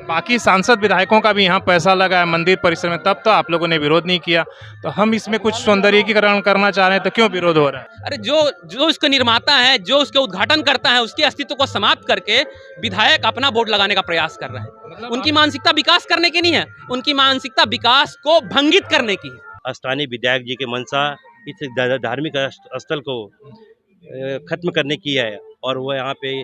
बाकी सांसद विधायकों का भी यहाँ पैसा लगा है मंदिर परिसर में, तब तो आप लोगों ने विरोध नहीं किया। तो हम इसमें कुछ सौंदर्यीकरण करना चाह रहे हैं, तो क्यों विरोध हो रहा है? अरे जो जो उसका निर्माता है, जो उसके उद्घाटन करता है, उसके अस्तित्व को समाप्त करके विधायक अपना बोर्ड लगाने का प्रयास कर रहे हैं। उनकी मानसिकता विकास करने की नहीं है, उनकी मानसिकता विकास को भंगित करने की है। स्थानीय विधायक जी की मंशा इस धार्मिक स्थल को खत्म करने की है और वो यहाँ पे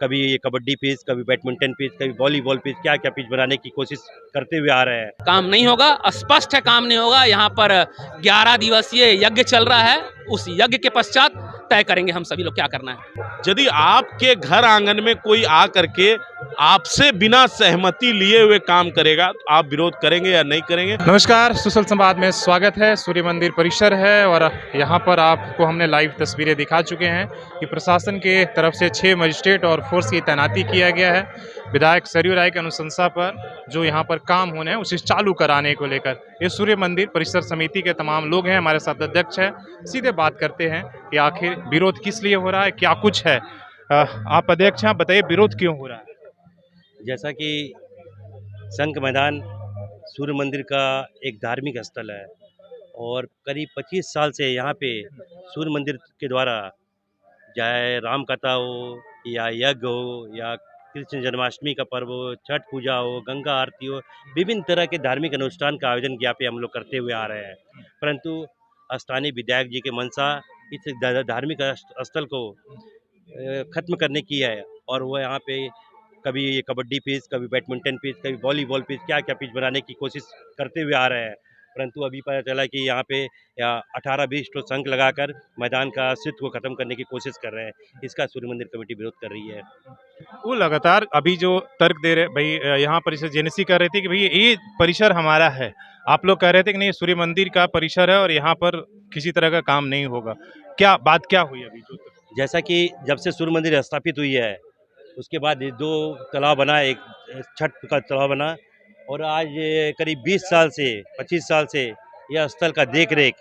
कभी ये कबड्डी पिच, कभी बैडमिंटन पिच, कभी वॉलीबॉल पिच, क्या क्या पिच बनाने की कोशिश करते हुए आ रहे हैं। काम नहीं होगा, स्पष्ट है काम नहीं होगा। यहाँ पर 11 दिवसीय यज्ञ चल रहा है, उस यज्ञ के पश्चात तय करेंगे हम सभी लोग क्या करना है। यदि आपके घर आंगन में कोई आ करके आपसे बिना सहमति लिए हुए काम करेगा तो आप विरोध करेंगे या नहीं करेंगे? नमस्कार, सुशल संवाद में स्वागत है। सूर्य मंदिर परिसर है और यहाँ पर आपको हमने लाइव तस्वीरें दिखा चुके हैं कि प्रशासन के तरफ से 6 मजिस्ट्रेट और फोर्स की तैनाती किया गया है विधायक सरयू राय की अनुशंसा पर। जो यहाँ पर काम होने हैं उसे चालू कराने को लेकर ये सूर्य मंदिर परिसर समिति के तमाम लोग हैं, हमारे साथ अध्यक्ष हैं। सीधे बात करते हैं कि आखिर विरोध किस लिए हो रहा है, क्या कुछ है। आप अध्यक्ष हैं, आप बताइए विरोध क्यों हो रहा है? जैसा कि संघ मैदान सूर्य मंदिर का एक धार्मिक स्थल है और करीब 25 साल से यहाँ पे सूर्य मंदिर के द्वारा चाहे राम कथा हो या यज्ञ हो या कृष्ण जन्माष्टमी का पर्व हो, छठ पूजा हो, गंगा आरती हो, विभिन्न तरह के धार्मिक अनुष्ठान का आयोजन यहाँ पे हम लोग करते हुए आ रहे हैं। परंतु स्थानीय विधायक जी के मंशा इस धार्मिक स्थल को खत्म करने की है और वो यहाँ पे कभी ये कबड्डी पिच, कभी बैडमिंटन पिच, कभी वॉलीबॉल पिच, क्या क्या पिच बनाने की कोशिश करते हुए आ रहे हैं। परंतु अभी पता चला कि यहाँ पे 18-20 तो संघ लगाकर मैदान का अस्तित्व को खत्म करने की कोशिश कर रहे हैं। इसका सूर्य मंदिर कमेटी विरोध कर रही है। वो लगातार अभी जो तर्क दे रहे भाई, यहाँ परिसर जेनेसी कह रहे थे कि भाई ये परिसर हमारा है, आप लोग कह रहे थे कि नहीं सूर्य मंदिर का परिसर है और यहाँ पर किसी तरह का काम नहीं होगा। क्या बात क्या हुई अभी? जैसा कि जब से सूर्य मंदिर स्थापित हुई है उसके बाद 2 तालाब बना, एक छठ का तालाब बना और आज ये करीब 20 साल से 25 साल से यह स्थल का देख रेख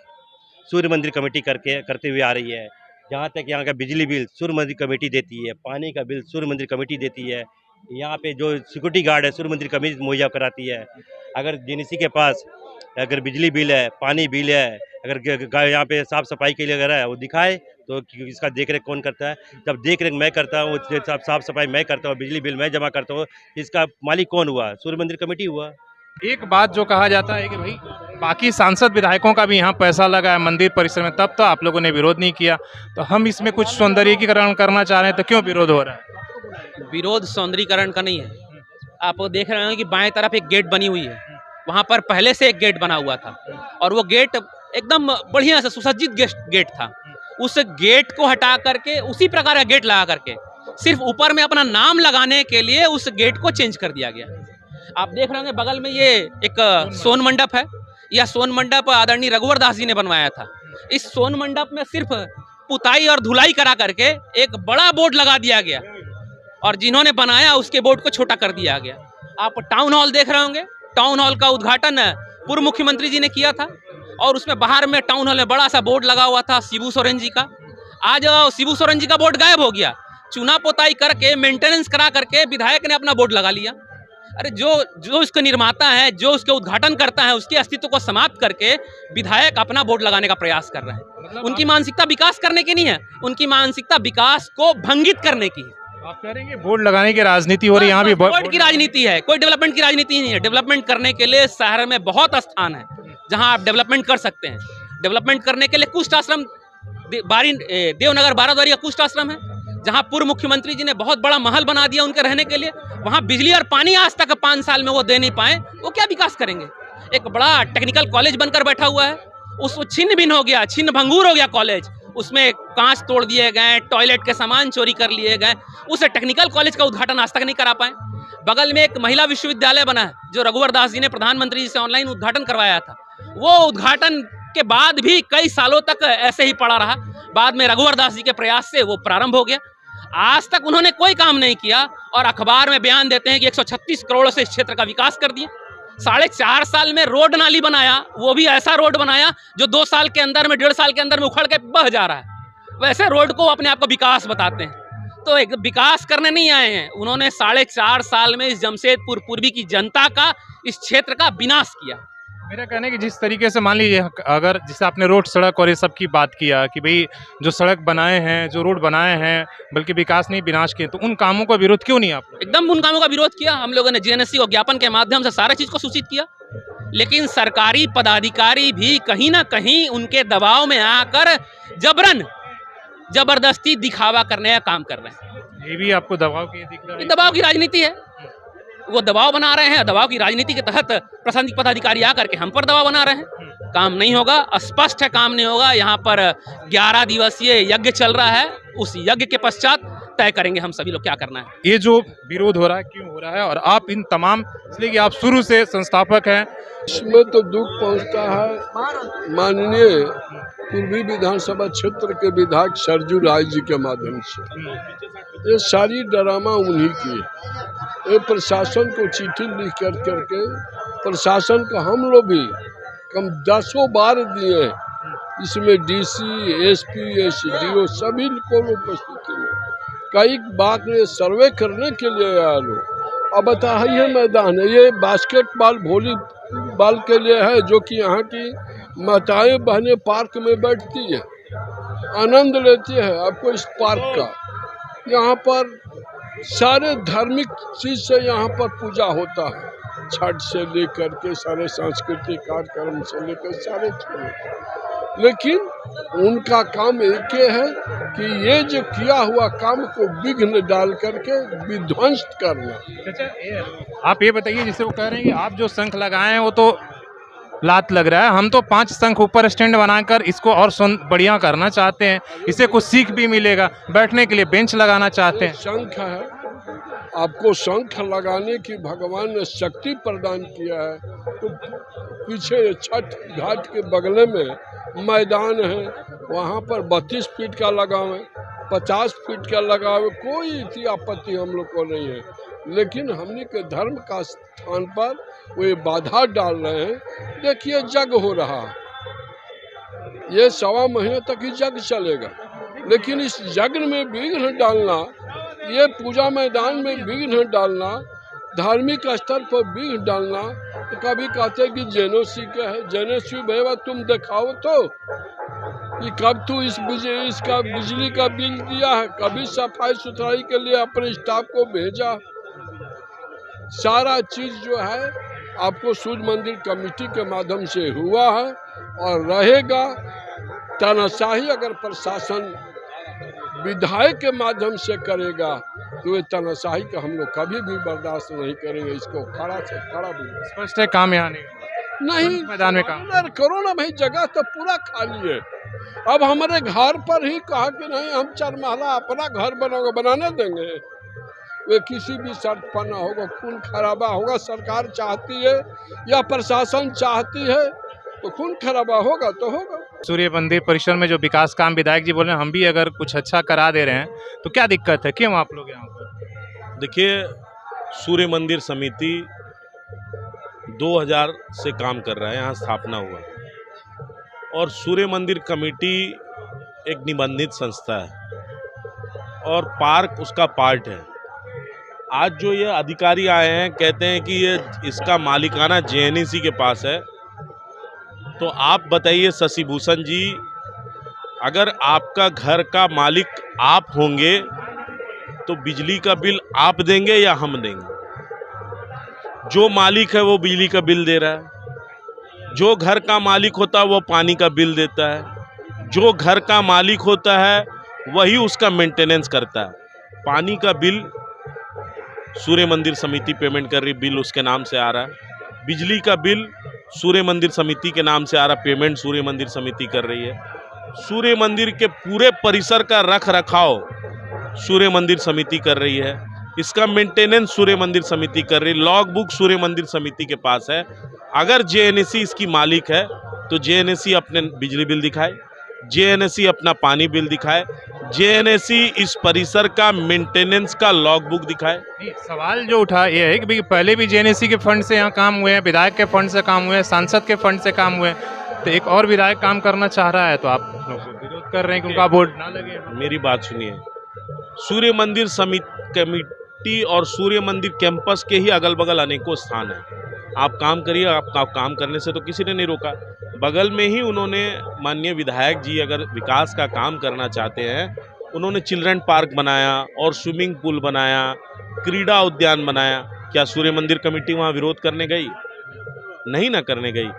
सूर्य मंदिर कमेटी करते हुए आ रही है। जहाँ तक यहाँ का बिजली बिल सूर्य मंदिर कमेटी देती है, पानी का बिल सूर्य मंदिर कमेटी देती है, यहाँ पे जो सिक्योरिटी गार्ड है सूर्य मंदिर कमेटी मुहैया कराती है। अगर जेनेसी के पास अगर बिजली बिल है, पानी बिल है, अगर यहाँ पे साफ़ सफाई के लिए अगर है वो दिखाए तो इसका देख रेख कौन करता है? जब देख रेख मैं करता हूँ, साफ सफाई मैं करता हूँ, बिजली बिल मैं जमा करता हूँ, इसका मालिक कौन हुआ? सूर्य मंदिर कमेटी हुआ। एक बात जो कहा जाता है कि भाई बाकी सांसद विधायकों का भी यहाँ पैसा लगा है मंदिर परिसर में, तब तो आप लोगों ने विरोध नहीं किया। तो हम इसमें कुछ सौंदर्यीकरण करना चाह रहे हैं, तो क्यों विरोध हो रहा है? विरोध सौंदर्यीकरण का नहीं है। आप देख रहे हैं कि बाएं तरफ एक गेट बनी हुई है, वहाँ पर पहले से एक गेट बना हुआ था और वो गेट एकदम बढ़िया से सुसज्जित गेट था। उस गेट को हटा करके उसी प्रकार का गेट लगा करके सिर्फ ऊपर में अपना नाम लगाने के लिए उस गेट को चेंज कर दिया गया। आप देख रहे होंगे बगल में ये एक सोन मंडप है। यह सोन मंडप आदरणीय रघुवर दास जी ने बनवाया था। इस सोन मंडप में सिर्फ पुताई और धुलाई करा करके एक बड़ा बोर्ड लगा दिया गया और जिन्होंने बनाया उसके बोर्ड को छोटा कर दिया गया। आप टाउन हॉल देख रहे होंगे, टाउन हॉल का उद्घाटन पूर्व मुख्यमंत्री जी ने किया था और उसमें बाहर में टाउन हॉल में बड़ा सा बोर्ड लगा हुआ था शिबू सोरेन जी का। आज शिबू सोरेन जी का बोर्ड गायब हो गया। चुना पोताई करके मेंटेनेंस करा करके विधायक ने अपना बोर्ड लगा लिया। अरे जो उसका निर्माता है, जो उसके उद्घाटन करता है, उसके अस्तित्व को समाप्त करके विधायक अपना बोर्ड लगाने का प्रयास कर रहे हैं। उनकी मानसिकता विकास करने की नहीं है, उनकी मानसिकता विकास को भंगित करने की है। आप कह रहे हैं कि बोर्ड लगाने की राजनीति हो रही है, यहाँ भी बोर्ड की राजनीति है, कोई डेवलपमेंट की राजनीति नहीं है। डेवलपमेंट करने के लिए शहर में बहुत स्थान है जहां आप डेवलपमेंट कर सकते हैं। डेवलपमेंट करने के लिए कुष्ठ आश्रम देवनगर बाराद्वारी का कुष्ठ आश्रम है, जहां पूर्व मुख्यमंत्री जी ने बहुत बड़ा महल बना दिया उनके रहने के लिए। वहां बिजली और पानी आज तक 5 साल में वो दे नहीं पाए, वो क्या विकास करेंगे? एक बड़ा टेक्निकल कॉलेज बनकर बैठा हुआ है, उस छिन्न भिन्न हो गया, छिन्न भंगूर हो गया कॉलेज। उसमें कांच तोड़ दिए गए, टॉयलेट के सामान चोरी कर लिए गए। उस टेक्निकल कॉलेज का उद्घाटन आज तक नहीं करा पाए। बगल में एक महिला विश्वविद्यालय बना है जो रघुवर दास जी ने प्रधानमंत्री जी से ऑनलाइन उद्घाटन करवाया था। वो उद्घाटन के बाद भी कई सालों तक ऐसे ही पड़ा रहा। बाद में रघुवर दास जी के प्रयास से वो प्रारंभ हो गया। आज तक उन्होंने कोई काम नहीं किया और अखबार में बयान देते हैं कि 136 करोड़ से इस क्षेत्र का विकास कर दिया। 4.5 साल में रोड नाली बनाया, वो भी ऐसा रोड बनाया जो 2 साल के अंदर में, 1.5 साल के अंदर में उखड़ के बह जा रहा है। वैसे रोड को अपने आप को विकास बताते हैं। तो एक विकास करने नहीं आए हैं, उन्होंने 4.5 साल में इस जमशेदपुर पूर्वी की जनता का, इस क्षेत्र का विनाश किया। मेरा कहना है कि जिस तरीके से मान लीजिए अगर जिसे आपने रोड सड़क और ये सब की बात किया कि भाई जो सड़क बनाए हैं, जो रोड बनाए हैं, बल्कि विकास नहीं विनाश किए, तो उन कामों का विरोध क्यों नहीं आप लोग? एकदम उन कामों का विरोध किया हम लोगों ने। जीएनएससी को ज्ञापन के माध्यम से सारे चीज को सूचित किया, लेकिन सरकारी पदाधिकारी भी कहीं ना कहीं उनके दबाव में आकर जबरन जबरदस्ती दिखावा करने का काम कर रहे हैं। ये भी आपको दबाव की दिख रहा ये है? दबाव की राजनीति है, वो दबाव बना रहे हैं। दबाव की राजनीति के तहत प्रशासनिक पदाधिकारी आकर के हम पर दबाव बना रहे हैं। काम नहीं होगा, स्पष्ट है काम नहीं होगा। यहाँ पर 11 दिवसीय यज्ञ चल रहा है, उस यज्ञ के पश्चात तय करेंगे हम सभी लोग क्या करना है। ये जो विरोध हो रहा है क्यों हो रहा है, और आप इन तमाम, इसलिए कि आप शुरू से संस्थापक हैं। इसमें तो दुख पहुंचता है माननीय पूर्वी विधानसभा क्षेत्र के विधायक सरजू राय जी के माध्यम से। ये सारी ड्रामा उन्हीं की है। ये प्रशासन को चिट्ठी लिख कर करके प्रशासन को हम लोग भी कम 10 बार दिए हैं। इसमें डीसी, एसपी, एसडीओ सभी को उपस्थिति में कई बार ये सर्वे करने के लिए आया लोग। अब बताइए मैदान है, ये बास्केटबॉल वॉलीबॉल के लिए है, जो कि यहाँ की माताएं बहनें पार्क में बैठती है, आनंद लेती है। आपको इस पार्क का यहाँ पर सारे धार्मिक चीज से यहाँ पर पूजा होता है, छठ से लेकर के सारे सांस्कृतिक कार्यक्रम से लेकर सारे चीजें। लेकिन उनका काम एक ही है कि ये जो किया हुआ काम को विघ्न डाल करके विध्वंस करना। आप ये बताइए, जिसे वो कह रहे हैं कि आप जो शंख लगाए हैं वो तो लात लग रहा है, हम तो 5 शंख ऊपर स्टैंड बनाकर इसको और बढ़िया करना चाहते हैं, इससे कुछ सीख भी मिलेगा, बैठने के लिए बेंच लगाना चाहते हैं। शंख है, आपको शंख लगाने की भगवान ने शक्ति प्रदान किया है। तो पीछे छठ घाट के बगले में मैदान है, वहाँ पर 32 फीट का लगावे, 50 फीट का लगावे, कोई इतनी आपत्ति हम लोग को नहीं है। लेकिन हमने के धर्म का स्थान पर वो बाधा डाल रहे हैं। देखिए यज्ञ हो रहा है, ये 1.25 महीने तक ही यज्ञ चलेगा, लेकिन इस यज्ञ में विघ्न डालना, ये पूजा मैदान में विघ्न डालना, धार्मिक स्तर पर विघ्न डालना, तो कभी कहते हैं कि जेएनओसी क्या है, जेएनओसी भैया तुम दिखाओ तो कि कब तू इसका बिजली का बिल दिया है, कभी सफाई सुथराई के लिए अपने स्टाफ को भेजा। सारा चीज जो है आपको सूर्य मंदिर कमेटी के माध्यम से हुआ है और रहेगा। तानाशाही अगर प्रशासन विधायक के माध्यम से करेगा तो ये तानाशाही का हम लोग कभी भी बर्दाश्त नहीं करेंगे। इसको खड़ा से खड़ा भी स्पष्ट है काम यहाँ नहीं, मैदान में काम करो ना भाई, जगह तो पूरा खाली है। अब हमारे घर पर ही कहा कि नहीं हम 4 महला अपना घर बनाओगे, बनाने देंगे? वे किसी भी शर्त पर ना होगा, खून खराबा होगा। सरकार चाहती है या प्रशासन चाहती है तो खून खराबा होगा तो होगा। सूर्य मंदिर परिसर में जो विकास काम विधायक जी बोल रहे हैं, हम भी अगर कुछ अच्छा करा दे रहे हैं तो क्या दिक्कत है, क्यों आप लोग यहाँ पर? देखिए, सूर्य मंदिर समिति 2000 से काम कर रहा है, यहाँ स्थापना हुआ, और सूर्य मंदिर कमेटी एक निबंधित संस्था है और पार्क उसका पार्ट है। आज जो ये अधिकारी आए हैं, कहते हैं कि ये इसका मालिकाना जेएनएसी के पास है, तो आप बताइए शशिभूषण जी, अगर आपका घर का मालिक आप होंगे तो बिजली का बिल आप देंगे या हम देंगे? जो मालिक है वो बिजली का बिल दे रहा है, जो घर का मालिक होता है वो पानी का बिल देता है, जो घर का मालिक होता है वही उसका मेंटेनेंस करता है। पानी का बिल सूर्य मंदिर समिति पेमेंट कर रही, बिल उसके नाम से आ रहा है। बिजली का बिल सूर्य मंदिर समिति के नाम से आ रहा, पेमेंट सूर्य मंदिर समिति कर रही है। सूर्य मंदिर के पूरे परिसर का रख रखाव सूर्य मंदिर समिति कर रही है, इसका मेंटेनेंस सूर्य मंदिर समिति कर रही है। लॉग बुक सूर्य मंदिर समिति के पास है। अगर जेएनएसी इसकी मालिक है तो जेएनएसी अपने बिजली बिल दिखाए, जेएनएसी अपना पानी बिल दिखाए, जेएनएसी इस परिसर का मेंटेनेंस का लॉग बुक दिखाए। सवाल जो उठा ये है कि भाई पहले भी जेएनएसी के फंड से यहाँ काम हुए हैं, विधायक के फंड से काम हुए हैं, सांसद के फंड से काम हुए हैं, तो एक और विधायक काम करना चाह रहा है तो आप लोग विरोध कर रहे हैं कि उनका बोर्ड ना लगे। मेरी बात सुनिए, सूर्य मंदिर समिति कमेटी और सूर्य मंदिर कैंपस के ही अगल बगल अनेकों स्थान हैं। आप काम करिए, आपका काम करने से तो किसी ने नहीं रोका। बगल में ही उन्होंने, माननीय विधायक जी अगर विकास का काम करना चाहते हैं, उन्होंने चिल्ड्रन पार्क बनाया और स्विमिंग पूल बनाया, क्रीड़ा उद्यान बनाया। क्या सूर्य मंदिर कमेटी वहाँ विरोध करने गई? नहीं ना करने गई।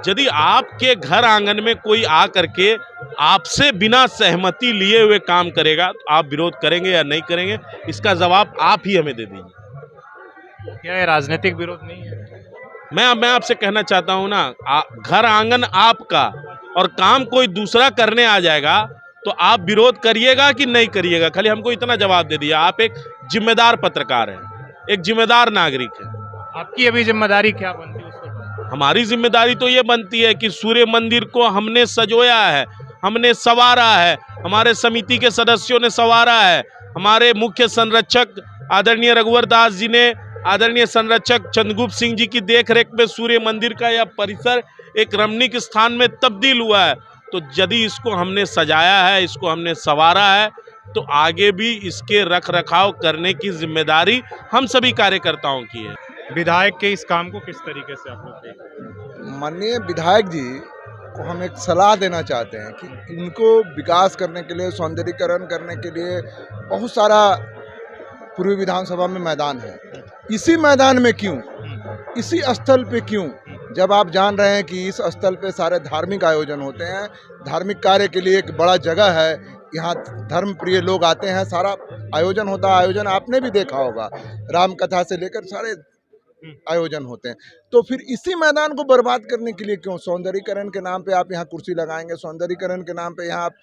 यदि आपके घर आंगन में कोई आ करके आपसे बिना सहमति लिए हुए काम करेगा तो आप विरोध करेंगे या नहीं करेंगे, इसका जवाब आप ही हमें दे दीजिए। क्या ये राजनीतिक विरोध नहीं है? मैं आपसे कहना चाहता हूं ना, घर आंगन आपका और काम कोई दूसरा करने आ जाएगा तो आप विरोध करिएगा कि नहीं करिएगा? खाली हमको इतना जवाब दे दिया। आप एक जिम्मेदार पत्रकार हैं, एक जिम्मेदार नागरिक हैं। आपकी अभी जिम्मेदारी क्या बनती है उस पर? हमारी जिम्मेदारी तो ये बनती है कि सूर्य मंदिर को हमने सजोया है, हमने संवारा है, हमारे समिति के सदस्यों ने संवारा है। हमारे मुख्य संरक्षक आदरणीय रघुवर दास जी ने, आदरणीय संरक्षक चंद्रगुप्त सिंह जी की देखरेख में सूर्य मंदिर का यह परिसर एक रमणीक स्थान में तब्दील हुआ है। तो यदि इसको हमने सजाया है, इसको हमने संवारा है, तो आगे भी इसके रख रखाव करने की जिम्मेदारी हम सभी कार्यकर्ताओं की है। विधायक के इस काम को किस तरीके से आप लोग देखते हैं? माननीय विधायक जी को हम एक सलाह देना चाहते हैं कि इनको विकास करने के लिए, सौंदर्यीकरण करने के लिए बहुत सारा पूर्वी विधानसभा में मैदान है। इसी मैदान में क्यों, इसी स्थल पे क्यों, जब आप जान रहे हैं कि इस स्थल पे सारे धार्मिक आयोजन होते हैं, धार्मिक कार्य के लिए एक बड़ा जगह है, यहाँ धर्म प्रिय लोग आते हैं, सारा आयोजन होता है। आयोजन आपने भी देखा होगा, राम कथा से लेकर सारे आयोजन होते हैं। तो फिर इसी मैदान को बर्बाद करने के लिए क्यों? सौंदर्यीकरण के नाम पे आप यहाँ कुर्सी लगाएंगे, सौंदर्यीकरण के नाम पे यहाँ आप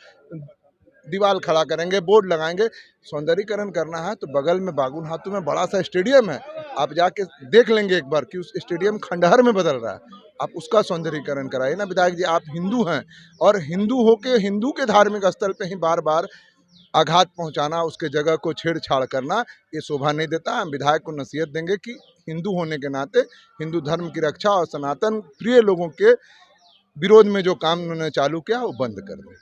दीवार खड़ा करेंगे, बोर्ड लगाएंगे। सौंदर्यीकरण करना है तो बगल में बागुन हाथों में बड़ा सा स्टेडियम है, आप जाके देख लेंगे एक बार कि उस स्टेडियम खंडहर में बदल रहा है, आप उसका सौंदर्यीकरण कराइए ना। विधायक जी, आप हिंदू हैं और हिंदू होके हिंदू के धार्मिक स्थल पे ही बार बार आघात पहुंचाना, उसके जगह को छेड़छाड़ करना, ये शोभा नहीं देता। हम विधायक को नसीहत देंगे कि हिंदू होने के नाते हिंदू धर्म की रक्षा और सनातन प्रिय लोगों के विरोध में जो काम उन्होंने चालू किया वो बंद कर दें।